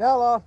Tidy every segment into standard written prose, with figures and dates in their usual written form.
Bella.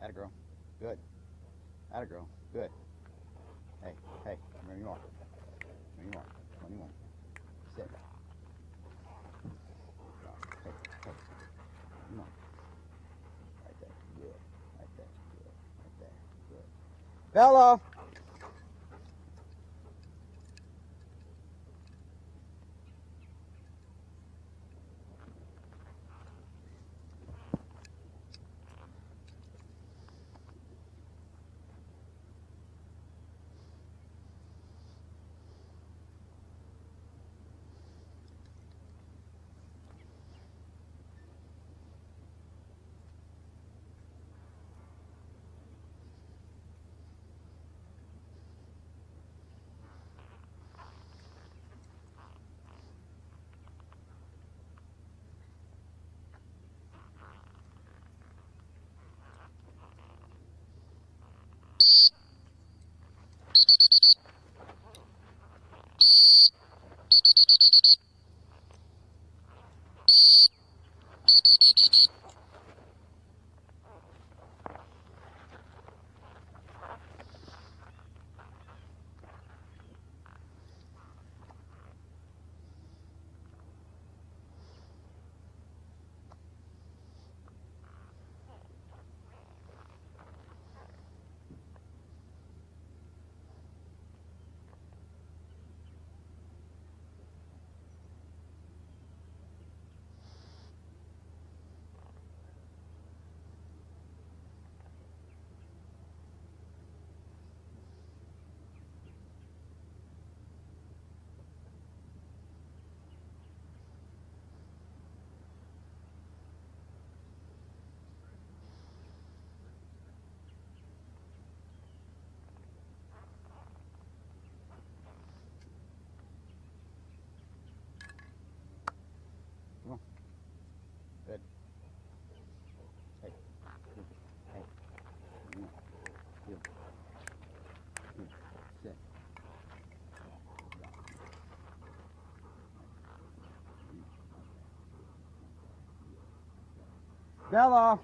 Atta girl. Good. Atta girl. Good. Hey, hey, where you are. Where you are. Where you are. Sit. Hey, hey. Come on. Right there. Good. Right there. Good. Right there. Good. Bella! Come on. Good. Hey. Good. Hey. Come on. Good. Good. Sit. Bella!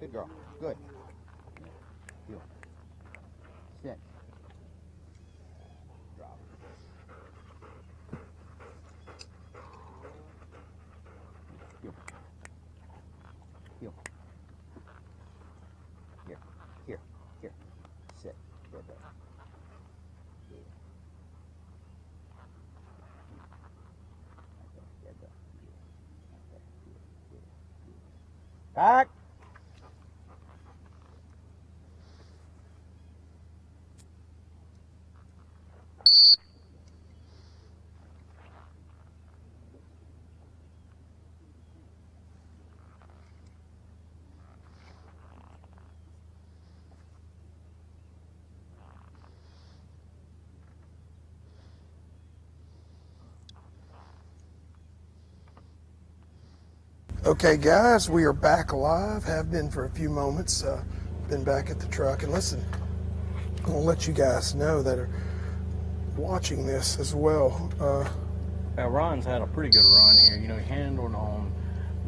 Good girl. Good. Heel. Sit. Drop. Heel. Heel. Here. Here. Here. Sit. Good boy. Back. Okay, guys, we are back alive. Have been for a few moments. Been back at the truck. And listen, I'm going to let you guys know that are watching this as well. Now, Ron's had a pretty good run here. You know, he handled on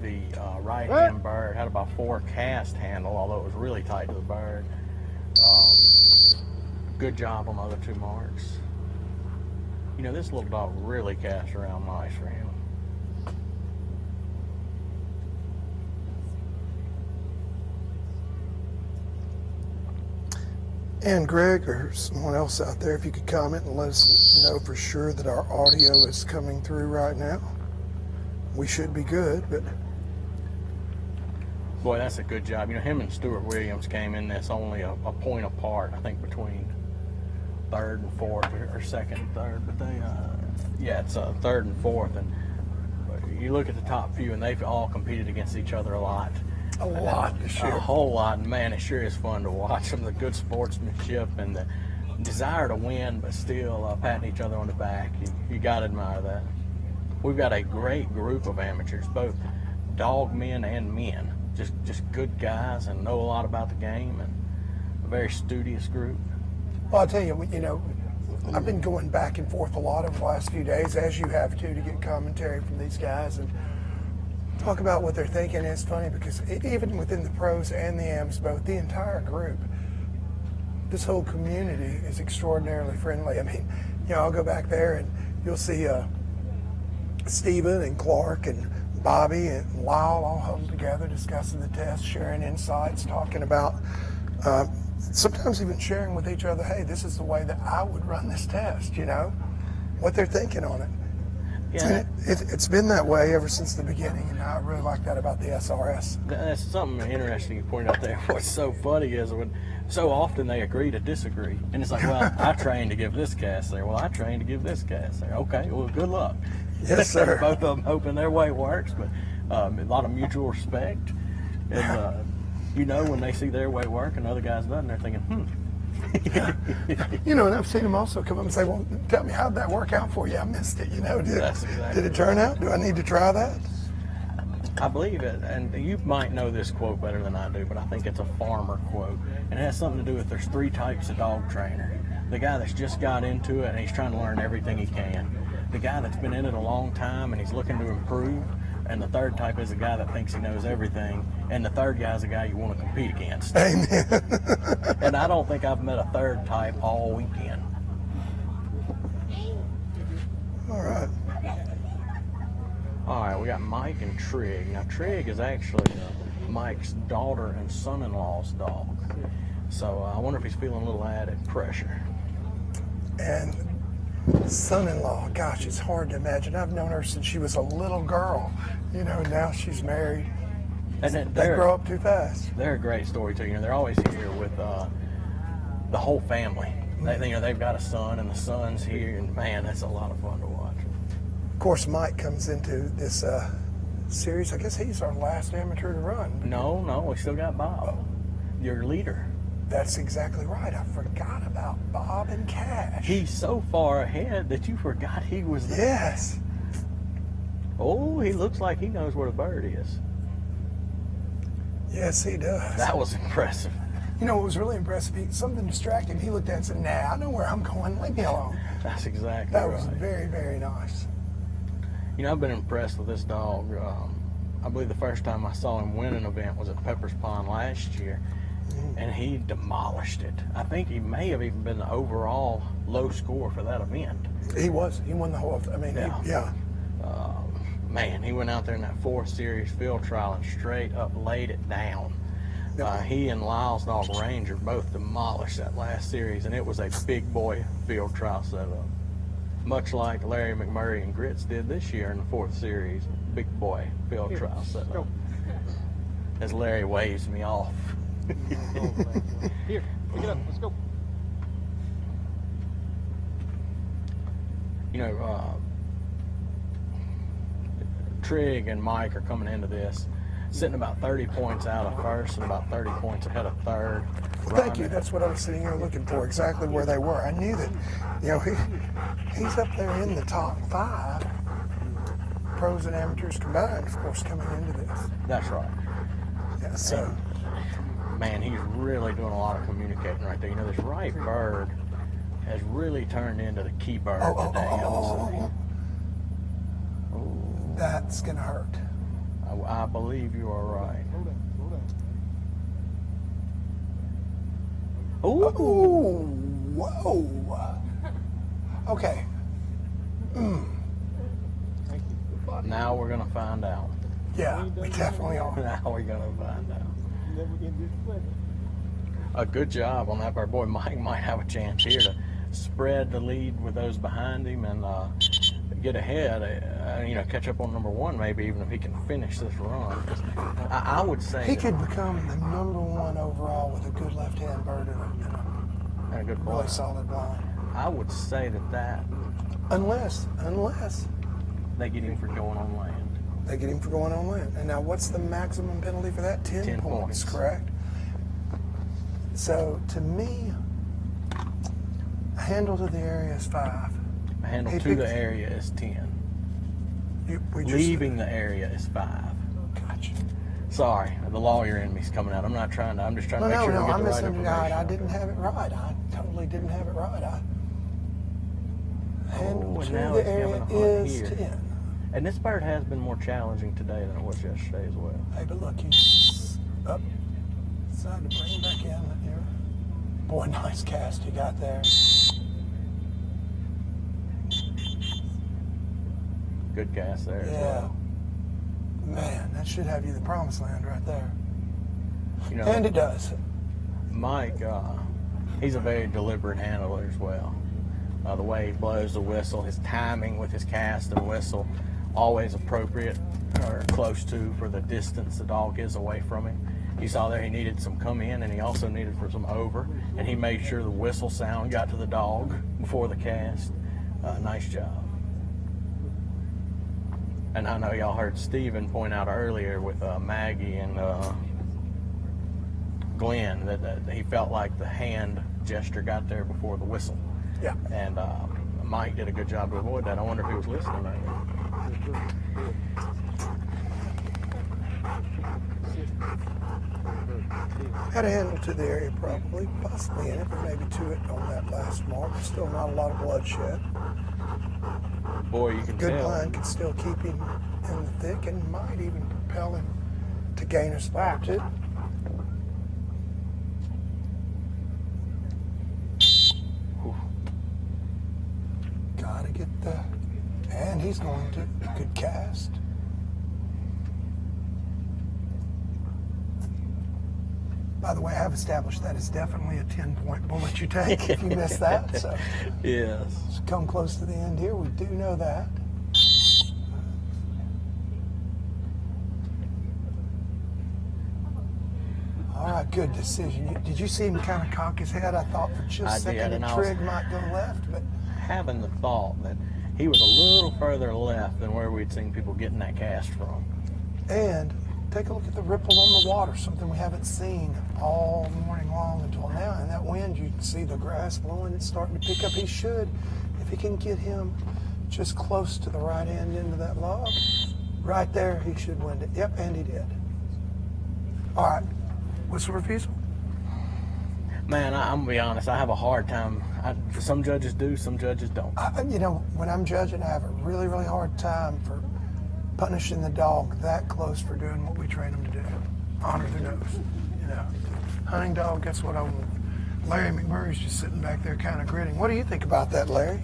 the right-hand bird, had about 4 cast handle, although it was really tight to the bird. Good job on the other 2 marks. You know, this little dog really cast around nice for him. And Greg or someone else out there, if you could comment and let us know for sure that our audio is coming through right now. We should be good, but... Boy, that's a good job. You know, him and Stuart Williams came in this only a point apart, I think, between 3rd and 4th, or 2nd and 3rd. But they, yeah, it's 3rd and 4th. And you look at the top few, and they've all competed against each other a lot. A lot this year. A whole lot. And man, it sure is fun to watch them. The good sportsmanship and the desire to win, but still patting each other on the back. You got to admire that. We've got a great group of amateurs, both dog men and men. Just good guys and know a lot about the game, and a very studious group. Well, I'll tell you, you know, I've been going back and forth a lot over the last few days, as you have too, to get commentary from these guys and talk about what they're thinking. It's funny because even within the pros and the AMs both, the entire group, this whole community is extraordinarily friendly. I mean, you know, I'll go back there and you'll see Stephen and Clark and Bobby and Lyle all huddled together discussing the test, sharing insights, talking about sometimes even sharing with each other, hey, this is the way that I would run this test, you know, what they're thinking on it. Yeah, It's been that way ever since the beginning, and I really like that about the SRS. that's something interesting you pointed out there. What's so funny is when so often they agree to disagree. And it's like, well, I trained to give this cast there. Well, I trained to give this cast there. Okay, well, good luck. Yes, sir. Both of them hoping their way works, but a lot of mutual respect. And, you know, when they see their way work and other guys doesn't, they're thinking, You know, and I've seen them also come up and say, well, tell me, how'd that work out for you? I missed it, you know. Did it turn out? Do I need to try that? I believe it, and you might know this quote better than I do, but I think it's a farmer quote, and it has something to do with there's 3 types of dog trainer. The guy that's just got into it and he's trying to learn everything he can. The guy that's been in it a long time and he's looking to improve. And the 3rd type is a guy that thinks he knows everything. And the 3rd guy is a guy you want to compete against. Amen. And I don't think I've met a 3rd type all weekend. All right. All right, we got Mike and Trig. Now, Trig is actually Mike's daughter and son-in-law's dog. So I wonder if he's feeling a little added pressure. And son-in-law, gosh, it's hard to imagine. I've known her since she was a little girl. You know, now she's married. And They grow up too fast. They're a great story too. You know, they're always here with the whole family. They, you know, they've got a son, and the son's here, and man, that's a lot of fun to watch. Of course, Mike comes into this series. I guess he's our last amateur to run. No, we still got Bob, your leader. That's exactly right. I forgot about Bob and Cash. He's so far ahead that you forgot he was there. Yes. Oh, he looks like he knows where the bird is. Yes, he does. That was impressive. You know what was really impressive? Something distracted him. He looked at it and said, nah, I know where I'm going. Leave me alone. That's exactly That right. was very, very nice. You know, I've been impressed with this dog. I believe the first time I saw him win an event was at Peppers Pond last year, and he demolished it. I think he may have even been the overall low score for that event. He was. He won the whole. I mean, Yeah. yeah. Man, he went out there in that 4th series field trial and straight up laid it down. Yep. He and Lyles Dog Ranger both demolished that last series, and it was a big boy field trial setup. Much like Larry McMurray and Grits did this year in the 4th series, big boy field trial setup. As Larry waves me off. Here, pick it up. Let's go. You know, Trig and Mike are coming into this sitting about 30 points out of first and about 30 points ahead of third. Thank you. That's what I was sitting here looking for, exactly where they were. I knew that, you know, he's up there in the top 5, pros and amateurs combined, of course, coming into this. That's right. Yeah, so, Man, he's really doing a lot of communicating right there. You know, this right bird has really turned into the key bird today. that's going to hurt. I believe you are right. Hold on. Ooh, whoa. Okay. Thank you. Now we're going to find out. Yeah, we definitely are. Now we're going to find out. Never get disappointed. A good job on that bird. Boy, Mike might have a chance here to spread the lead with those behind him and get ahead, you know, catch up on number 1 maybe, even if he can finish this run. I would say He could become the number 1 overall with a good left-hand bird and and a good a really boy. solid blind. I would say that Unless they get him for going on land. they get him for going on land. And now what's the maximum penalty for that? 10 10 points, points. correct? So to me, a handle to the area is 5. A handle He to picked- the area is 10. We just, Leaving the area is 5. Gotcha. Sorry, the lawyer in me's coming out. I'm just trying to No, make sure no, we get I the right misunderstood. information. I didn't have it right. I totally didn't have it right. Handle and to now the it's having area a hunt is here. 10. And this bird has been more challenging today than it was yesterday as well. Hey, but look, he's up. Decided to bring him back in here. Boy, nice cast he got there. Good cast there as Yeah. well. Man, that should have you the promised land right there. You know, And it does. Mike, he's a very deliberate handler as well. The way he blows the whistle, his timing with his cast and whistle, always appropriate or close to for the distance the dog is away from him. You saw there he needed some come in and he also needed for some over, and he made sure the whistle sound got to the dog before the cast. Nice job. And I know y'all heard Steven point out earlier with Maggie and Glenn that he felt like the hand gesture got there before the whistle. Yeah. And Mike did a good job to avoid that. I wonder if he was listening right now. Had a handle to the area probably, possibly in it, but maybe to it on that last mark. Still not a lot of bloodshed. Boy, you can Good tell. blind could still keep him in the thick and might even propel him to gain a spot too. Gotta get the, and he's going to, good cast. By the way, I have established that is definitely a 10-point bullet you take if you miss that. So Yes. come close to the end here, we do know that. All right, good decision. Did you see him kind of cock his head? I thought for just I a second did, and the I was- trig might go left, but Having the thought that he was a little further left than where we'd seen people getting that cast from. and take a look at the ripple on the water, something we haven't seen all morning long until now. And that wind, you can see the grass blowing, it's starting to pick up. He should, if he can get him just close to the right hand end of that log, right there, he should wind it. Yep, and he did. All right, whistle refusal. Man, I'm gonna be honest. I have a hard time. Some judges do, some judges don't. You know, when I'm judging, I have a really, really hard time for punishing the dog that close for doing what we train them to do. Honor the nose. You know, hunting dog, guess what I want? Larry McMurray's just sitting back there kind of grinning. What do you think about that, Larry?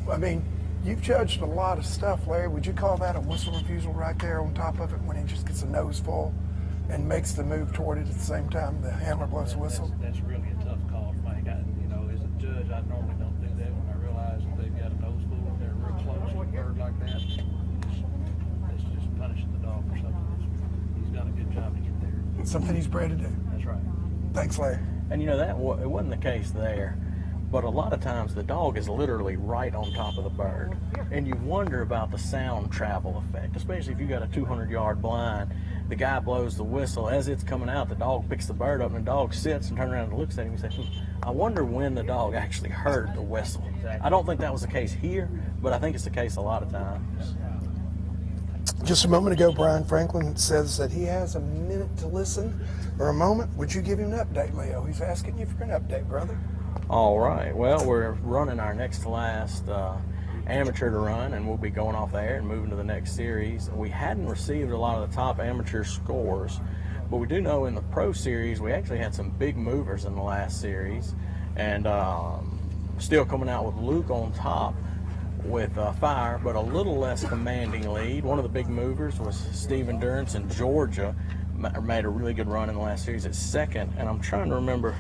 I mean, you've judged a lot of stuff, Larry. Would you call that a whistle refusal right there on top of it when he just gets a nose full and makes the move toward it at the same time the handler blows the whistle? That's really a tough call for me. As a judge, I normally don't do that when I realize that they've got a nose full and they're real close to a bird like that. It's just punishing the dog for something. He's done a good job to get there. It's something he's bred to do. That's right. Thanks, Larry. And it wasn't the case there, but a lot of times the dog is literally right on top of the bird, and you wonder about the sound travel effect, especially if you got a 200-yard blind. The guy blows the whistle. As it's coming out, the dog picks the bird up, and the dog sits and turns around and looks at him and says, I wonder when the dog actually heard the whistle. I don't think that was the case here, but I think it's the case a lot of times. Just a moment ago, Brian Franklin says that he has a minute to listen, or a moment. Would you give him an update, Leo? He's asking you for an update, brother. All right. Well, we're running our next to last amateur to run, and we'll be going off there and moving to the next series. We hadn't received a lot of the top amateur scores, but we do know in the pro series we actually had some big movers in the last series, and still coming out with Luke on top with fire, but a little less commanding lead. One of the big movers was Steve Endurance in Georgia, made a really good run in the last series at second, and I'm trying to remember.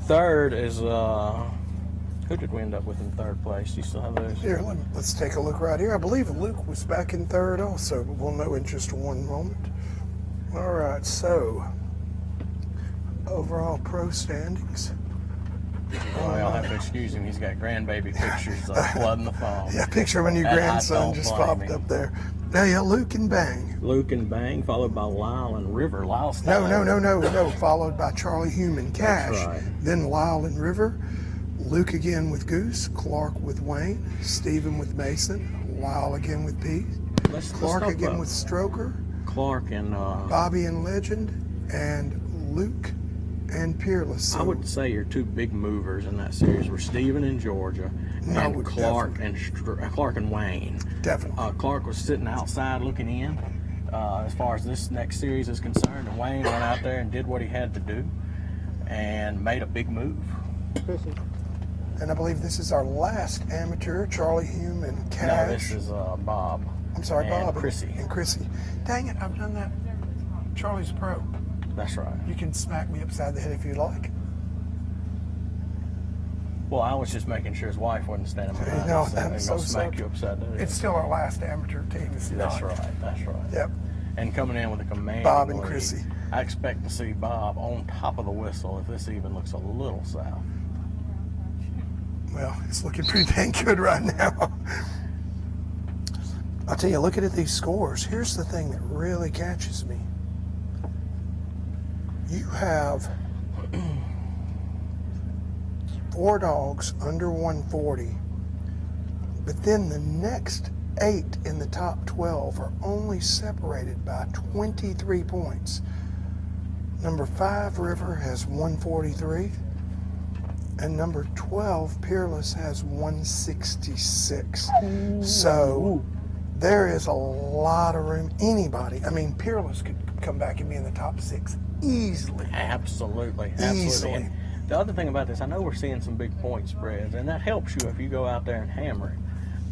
Third is, who did we end up with in third place? Do you still have those? Here, let's take a look right here. I believe Luke was back in third also, but we'll know in just one moment. All right, so overall pro standings. Well, I'll have to excuse him. He's got grandbaby pictures flooding the phone. Yeah, picture of a new And I grandson don't just blame popped him. up there. Yeah, Luke and Bang. Luke and Bang, followed by Lyle and River. Lyle's No, followed by Charlie Hume and Cash. That's right. Then Lyle and River. Luke again with Goose. Clark with Wayne. Stephen with Mason. Lyle again with Pete. Let's Clark talk again about with Stroker. Clark and Bobby and Legend. And Luke and Peerless. I would say your two big movers in that series were Stephen in Georgia and Clark and Wayne. Definitely. Clark was sitting outside looking in as far as this next series is concerned, and Wayne went out there and did what he had to do and made a big move. Chrissy. And I believe this is our last amateur, Charlie Hume and No, Cash. this is Bob. I'm sorry, and Bob. Chrissy. And Chrissy. Dang it, I've done that. Charlie's a pro. That's right. You can smack me upside the head if you like. Well, I was just making sure his wife wasn't standing behind No, us and I'm gonna so smack sorry. you upside the head. It's still our last amateur team. It's That's not. right. That's right. Yep. And coming in with a command. Bob and lead, Chrissy. I expect to see Bob on top of the whistle if this even looks a little south. Well, it's looking pretty dang good right now. I'll tell you, looking at these scores, here's the thing that really catches me. You have 4 dogs under 140, but then the next 8 in the top 12 are only separated by 23 points. Number 5, River, has 143, and number 12, Peerless, has 166. So there is a lot of room. Peerless could come back and be in the top 6 easily. Absolutely. Easily. And the other thing about this, I know we're seeing some big point spreads, and that helps you if you go out there and hammer it.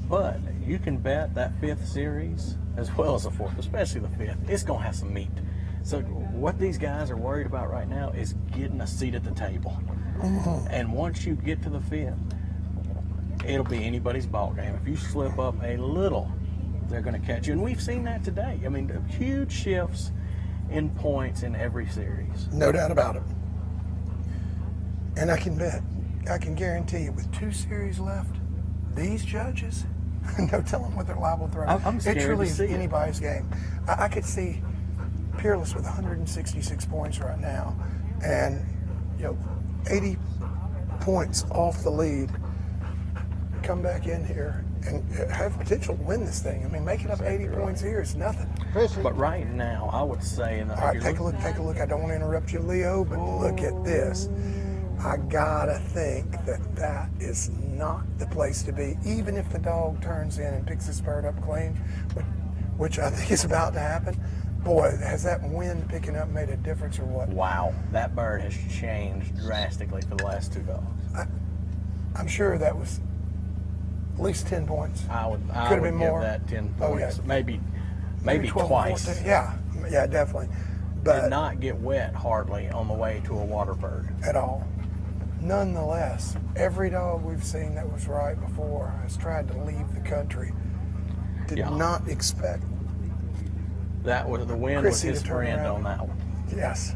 But you can bet that 5th series, as well as the 4th, especially the 5th, it's going to have some meat. So what these guys are worried about right now is getting a seat at the table. And once you get to the 5th, it'll be anybody's ball game. If you slip up a little, they're going to catch you. And we've seen that today. I mean, huge shifts in points in every series. No doubt about it. And I can guarantee you, with 2 series left, these judges, no telling what they're liable to throw. I'm scared it truly to is see it. anybody's game. I could see Peerless with 166 points right now, and 80 points off the lead, come back in here and have potential to win this thing. I mean, making up 80 points here is nothing. Chrissy. But right now, I would say... All right, take a look. I don't want to interrupt you, Leo, but look at this. I gotta think that that is not the place to be, even if the dog turns in and picks this bird up clean, which I think is about to happen. Boy, has that wind picking up made a difference or what? Wow, that bird has changed drastically for the last 2 dogs. I'm sure that was at least 10 points. I would Could've been give more. that 10 Oh, yeah. points, maybe 12 or twice. 14. Yeah, definitely. But Did not get wet hardly on the way to a water bird. at all. Nonetheless, every dog we've seen that was right before has tried to leave the country. Did Yeah. not expect. That was the wind Chrissy was his to turn friend around. on that one. Yes.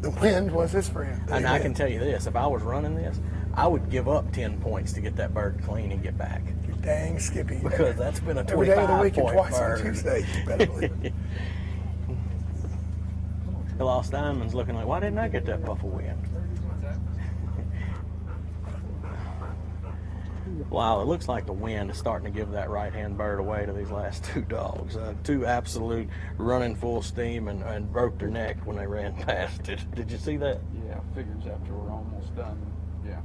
The wind was his friend. And I can tell you this: if I was running this, I would give up 10 points to get that bird clean and get back, You dang Skippy. because that's been a Every day of the week and 25-point twice on bird. Tuesday. You better believe it. The Lost Diamond's looking like, why didn't I get that puff of wind? Wow, it looks like the wind is starting to give that right-hand bird away to these last 2 dogs. 2 absolute running full steam and broke their neck when they ran past it. Did you see that? Yeah, figures after we're almost done. Yeah.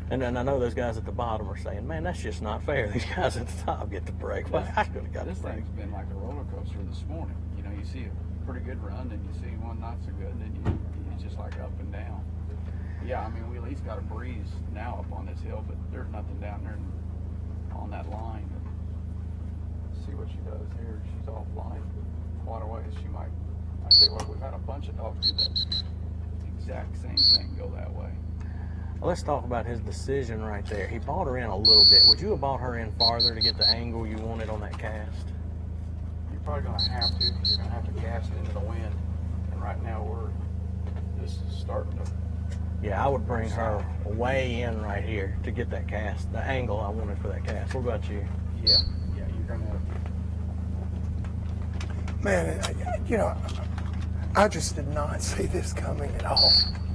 And then I know those guys at the bottom are saying, man, that's just not fair. These guys at the top get the break. Well, I could have got the This break. thing's been like a roller coaster this morning. You know, you see a pretty good run, and you see one not so good, and then you just like up and down. Yeah, I mean, we at least got a breeze now up on this hill, but there's nothing down there on that line. Let's see what she does here. She's offline quite a ways. She might. I tell you what, we've had a bunch of dogs do that exact same thing, go that way. Well, let's talk about his decision right there. He brought her in a little bit. Would you have brought her in farther to get the angle you wanted on that cast? You're probably going to have to. You're going to have to cast into the wind. And right now this is starting to. Yeah, I would bring her way in right here to get that cast, the angle I wanted for that cast. What about you? Yeah, you're going to. Man, you know, I just did not see this coming at all.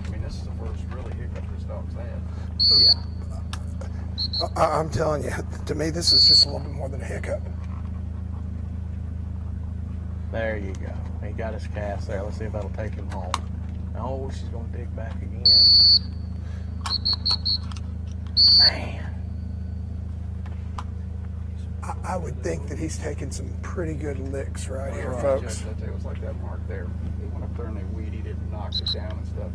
I mean, this is the first really hiccup this dog's had. Yeah. I'm telling you, to me, this is just a little bit more than a hiccup. There you go. He got his cast there. Let's see if that'll take him home. Oh, she's going to dig back again. Man. I would think that he's taking some pretty good licks right here, Right, folks. Judge, I tell you, it was like that mark there. They went up there and they weedied it and knocked it down and stuff.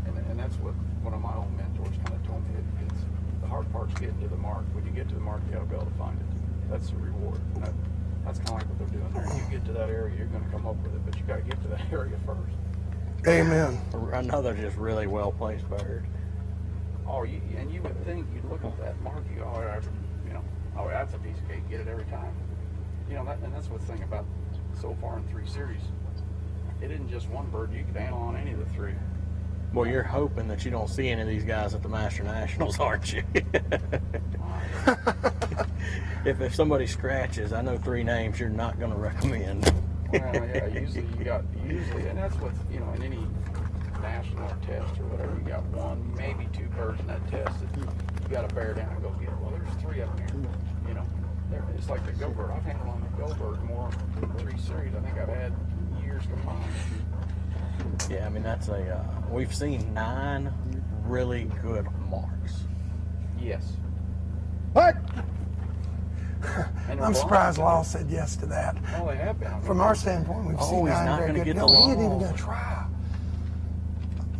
And that's what one of my old mentors kind of told me. It's the hard part's getting to the mark. When you get to the mark, you got to be able to find it. That's the reward. And that's kind of like what they're doing there. You get to that area, you're going to come up with it, but you got to get to that area first. Amen. Another just really well-placed bird. Oh, and you would think you'd look at that mark, you go, oh, that's a piece of cake. Get it every time. You know, and that's what's the thing about so far in 3 series. It isn't just one bird. You could handle on any of the 3. Well, you're hoping that you don't see any of these guys at the Master Nationals, aren't you? If somebody scratches, I know 3 names you're not going to recommend. Well, yeah, usually, and that's what's, in any national or test or whatever, you got 1, maybe 2 birds in that test that you got to bear down and go get. Well, there's 3 of them here. It's like the go bird. I've handled on the go bird more than 3 series I think I've had years combined. Yeah, I mean, that's we've seen 9 really good marks. Yes. What? And I'm they're surprised blind. Law said yes to that. Oh, they have been. From our standpoint, we've seen he's 9 not very gonna good. get No, the he ain't even law. going to try.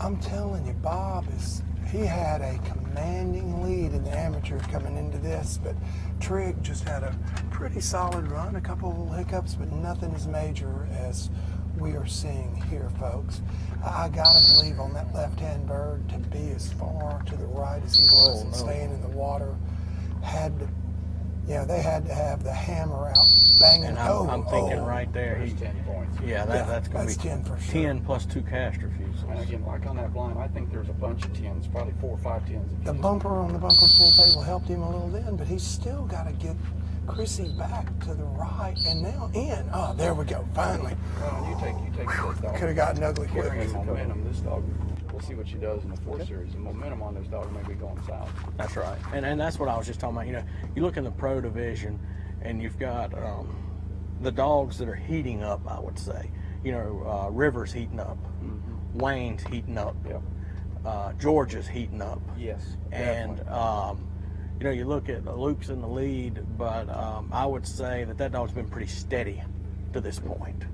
I'm telling you, he had a commanding lead in the amateurs coming into this, but Trigg just had a pretty solid run, a couple of little hiccups, but nothing as major as we are seeing here, folks. I gotta believe on that left-hand bird to be as far to the right as he was and staying in the water they had to have the hammer out banging. And I'm thinking right there, There's 10 points. that's going to be 10 for sure. 10 plus 2 cast refusals. And again, like on that blind, I think there's a bunch of 10s, probably 4 or 5 10s. The bumper on the bunker pool table helped him a little then, but he's still got to get Chrissy back to the right and now in. Oh, there we go. Finally. Well, you take this dog. Could have gotten ugly quick. Carrying momentum, this dog, we'll see what she does in the 4th series. The momentum on this dog may be going south. That's right. And that's what I was just talking about. You look in the pro division, and you've got the dogs that are heating up, I would say. River's heating up. Wayne's heating up. Yep. Georgia's heating up. Yes. And you know, you look at Luke's in the lead, but I would say that dog's been pretty steady to this point.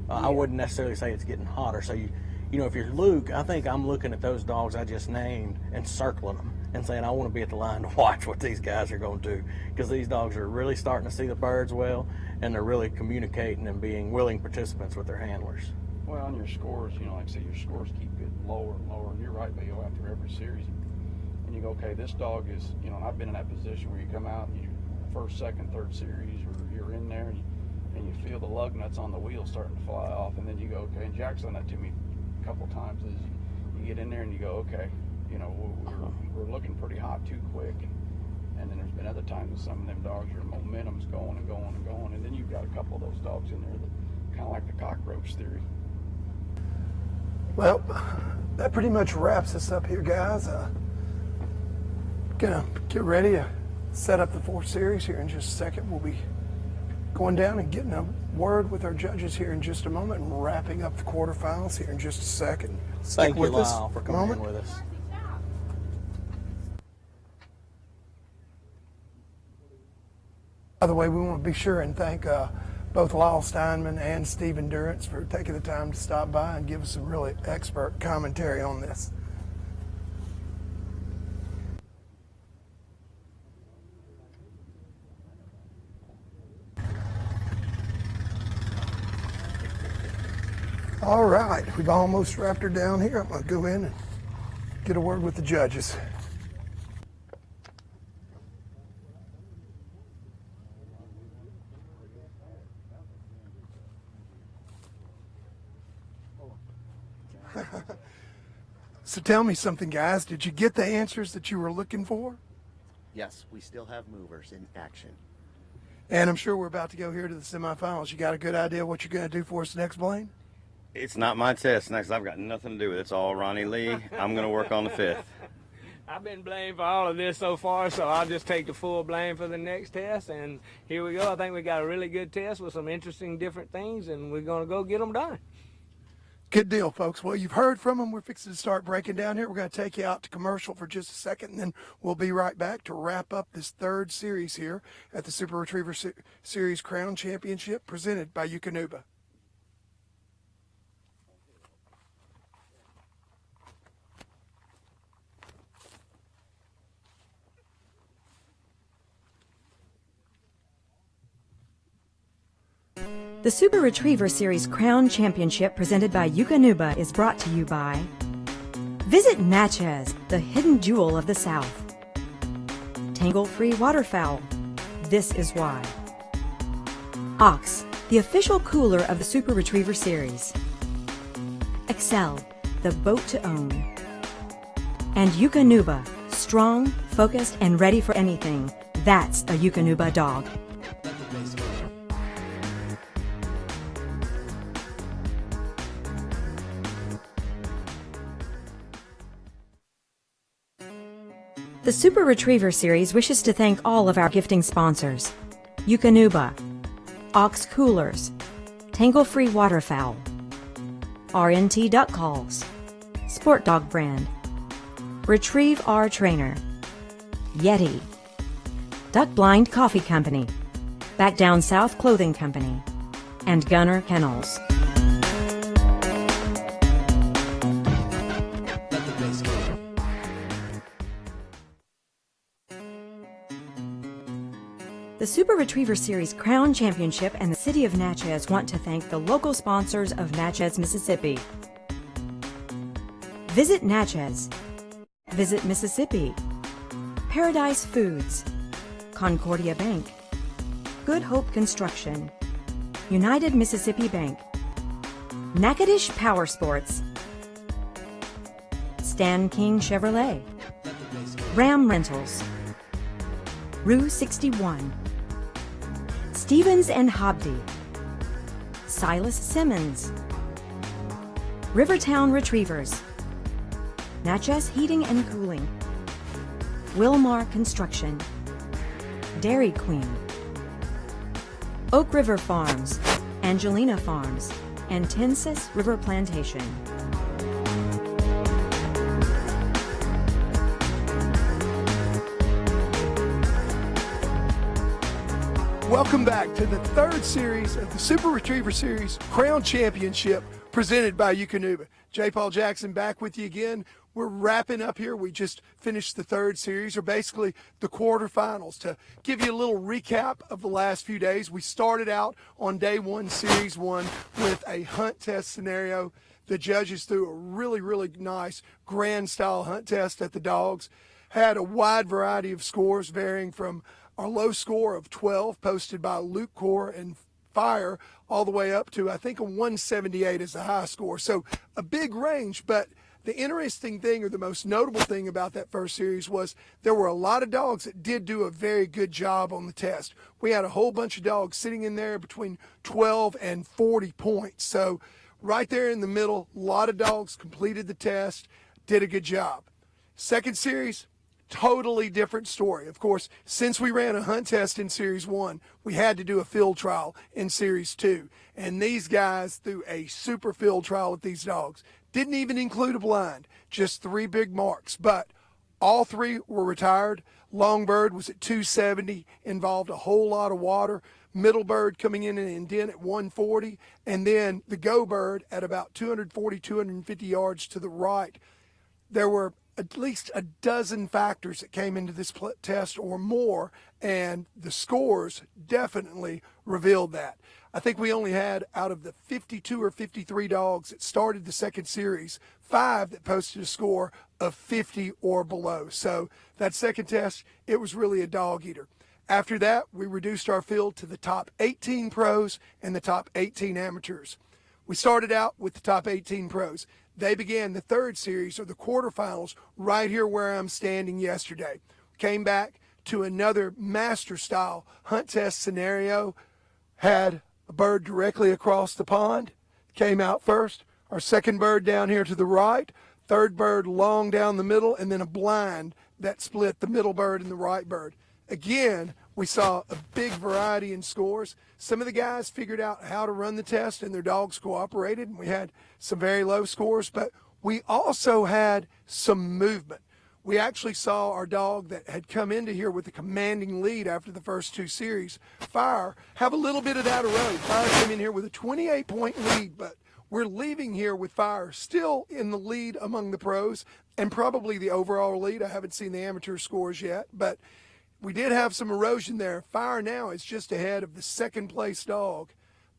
I wouldn't necessarily say it's getting hotter. So you know, if you're Luke, I think I'm looking at those dogs I just named and circling them and saying I want to be at the line to watch what these guys are going to do, because these dogs are really starting to see the birds well, and they're really communicating and being willing participants with their handlers. Well, on your scores, you know, like I say, your scores keep getting lower and lower, and you're right, but you go after every series, and you go, okay, this dog is, you know, and I've been in that position where you come out and you first, second, third series, or you're in there and you feel the lug nuts on the wheel starting to fly off, and then you go, okay, and Jack's done that to me a couple times, is you get in there and you go, okay, you know, we're looking pretty hot too quick, and then there's been other times with some of them dogs, your momentum's going and going and going, and then you've got a couple of those dogs in there that kind of like the cockroach theory. Well, that pretty much wraps us up here, guys. Gonna get ready to set up the 4th series here in just a second. We'll be going down and getting a word with our judges here in just a moment, and wrapping up the quarterfinals here in just a second. Thank you, with us Lyle, for coming in with us. By the way, we want to be sure and thank both Lyle Steinman and Stephen Durrance for taking the time to stop by and give us some really expert commentary on this. All right, we've almost wrapped her down here. I'm going to go in and get a word with the judges. So tell me something, guys. Did you get the answers that you were looking for? Yes, we still have movers in action. And I'm sure we're about to go here to the semifinals. You got a good idea what you're going to do for us next, Blaine? It's not my test next. I've got nothing to do with it. It's all Ronnie Lee. I'm going to work on the 5th. I've been blamed for all of this so far, so I'll just take the full blame for the next test. And here we go. I think we got a really good test with some interesting different things, and we're going to go get them done. Good deal, folks. Well, you've heard from them. We're fixing to start breaking down here. We're going to take you out to commercial for just a second, and then we'll be right back to wrap up this 3rd series here at the Super Retriever Series Crown Championship presented by Eukanuba. The Super Retriever Series Crown Championship presented by Eukanuba is brought to you by Visit Natchez, the hidden jewel of the South. Tangle-free waterfowl. This is why. Ox, the official cooler of the Super Retriever Series. Excel, the boat to own. And Eukanuba, strong, focused, and ready for anything. That's a Eukanuba dog. The Super Retriever Series wishes to thank all of our gifting sponsors: Eukanuba, Ox Coolers, Tangle-Free Waterfowl, RNT Duck Calls, Sport Dog Brand, Retrieve R Trainer, Yeti, Duck Blind Coffee Company, Back Down South Clothing Company, and Gunner Kennels. The Super Retriever Series Crown Championship and the City of Natchez want to thank the local sponsors of Natchez, Mississippi. Visit Natchez. Visit Mississippi. Paradise Foods. Concordia Bank. Good Hope Construction. United Mississippi Bank. Natchitoches Power Sports. Stan King Chevrolet. Ram Rentals. Rue 61. Stevens and Hobdy, Silas Simmons, Rivertown Retrievers, Natchez Heating and Cooling, Wilmar Construction, Dairy Queen, Oak River Farms, Angelina Farms, and Tensas River Plantation. Welcome back to the third series of the Super Retriever Series Crown Championship presented by Eukanuba. J. Paul Jackson back with you again. We're wrapping up here. We just finished the third series, or basically the quarterfinals. To give you a little recap of the last few days, we started out on day one, series one, with a hunt test scenario. The judges threw a really, really nice grand style hunt test at the dogs. Had a wide variety of scores varying from our low score of 12 posted by Luke Core and Fire all the way up to, I think, a 178 is the high score. So a big range, but the interesting thing, or the most notable thing about that first series, was there were a lot of dogs that did do a very good job on the test. We had a whole bunch of dogs sitting in there between 12 and 40 points. So right there in the middle, a lot of dogs completed the test, did a good job. Second series, totally different story. Of course, since we ran a hunt test in series one, we had to do a field trial in series two. And these guys threw a super field trial with these dogs. Didn't even include a blind, just 3 big marks. But all 3 were retired. Longbird was at 270, involved a whole lot of water. Middle bird coming in and indent at 140. And then the go bird at about 240, 250 yards to the right. There were at least a dozen factors that came into this test or more, and the scores definitely revealed that. I think we only had, out of the 52 or 53 dogs that started the second series, 5 that posted a score of 50 or below. So that second test, it was really a dog eater. After that, we reduced our field to the top 18 pros and the top 18 amateurs. We started out with the top 18 pros. They began the third series, or the quarterfinals, right here where I'm standing yesterday. Came back to another master-style hunt test scenario. Had a bird directly across the pond. Came out first. Our second bird down here to the right. Third bird long down the middle, and then a blind that split the middle bird and the right bird. Again, we saw a big variety in scores. Some of the guys figured out how to run the test, and their dogs cooperated, and we had some very low scores, but we also had some movement. We actually saw our dog that had come into here with a commanding lead after the first 2 series, Fire, have a little bit of that erode. Fire came in here with a 28-point lead, but we're leaving here with Fire still in the lead among the pros, and probably the overall lead. I haven't seen the amateur scores yet, but we did have some erosion there. Fire now is just ahead of the second place dog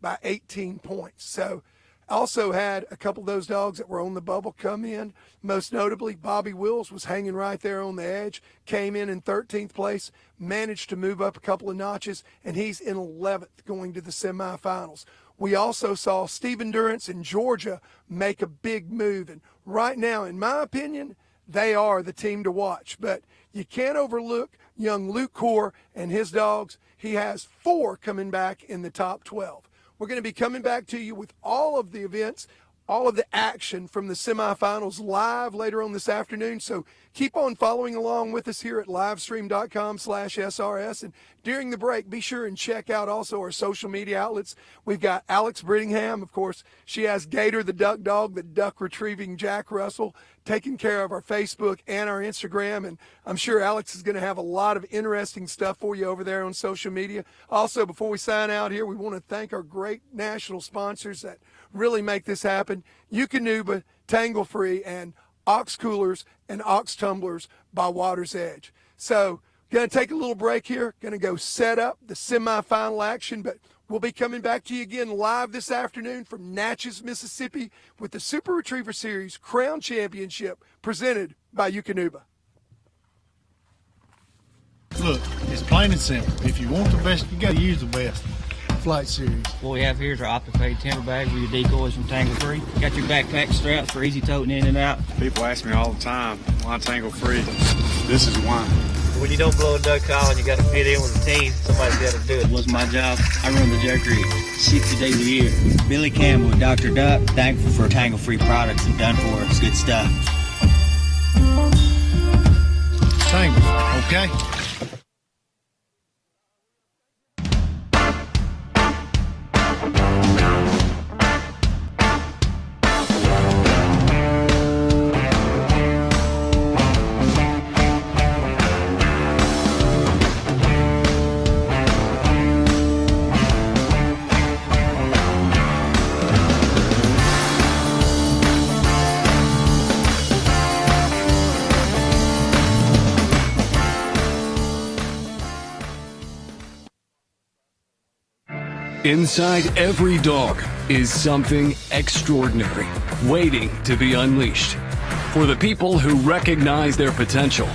by 18 points. So also had a couple of those dogs that were on the bubble come in. Most notably, Bobby Wills was hanging right there on the edge, came in 13th place, managed to move up a couple of notches, and he's in 11th going to the semifinals. We also saw Stephen Durrance in Georgia make a big move. And right now, in my opinion, they are the team to watch. But you can't overlook young Luke Core and his dogs. He has 4 coming back in the top 12. We're going to be coming back to you with all of the events, all of the action from the semifinals live later on this afternoon. So keep on following along with us here at livestream.com/SRS. And during the break, be sure and check out also our social media outlets. We've got Alex Brittingham, of course. She has Gator the duck dog, the duck retrieving Jack Russell, taking care of our Facebook and our Instagram. And I'm sure Alex is going to have a lot of interesting stuff for you over there on social media. Also, before we sign out here, we want to thank our great national sponsors that really make this happen: Eukanuba, Tangle Free, and Ox Coolers and Ox Tumblers by Water's Edge. So, going to take a little break here. Going to go set up the semifinal action, but we'll be coming back to you again live this afternoon from Natchez, Mississippi, with the Super Retriever Series Crown Championship presented by Eukanuba. Look, it's plain and simple. If you want the best, you got to use the best. Flight Series. What we have here is our OptiFade timber bag with your decoys from Tangle Free. Got your backpack straps for easy toting in and out. People ask me all the time, why Tangle Free? This is why. When you don't blow a duck call and you got to fit in with a team, somebody's got to do it. What's my job? I run the Duck Creek 60 days a year. Billy Campbell with Dr. Duck. Thankful for Tangle Free products and done for us. Good stuff. Tangle, okay? Inside every dog is something extraordinary, waiting to be unleashed. For the people who recognize their potential,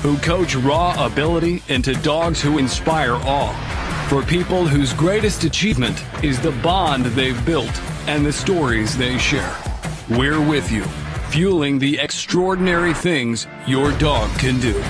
who coach raw ability into dogs who inspire awe. For people whose greatest achievement is the bond they've built and the stories they share. We're with you, fueling the extraordinary things your dog can do.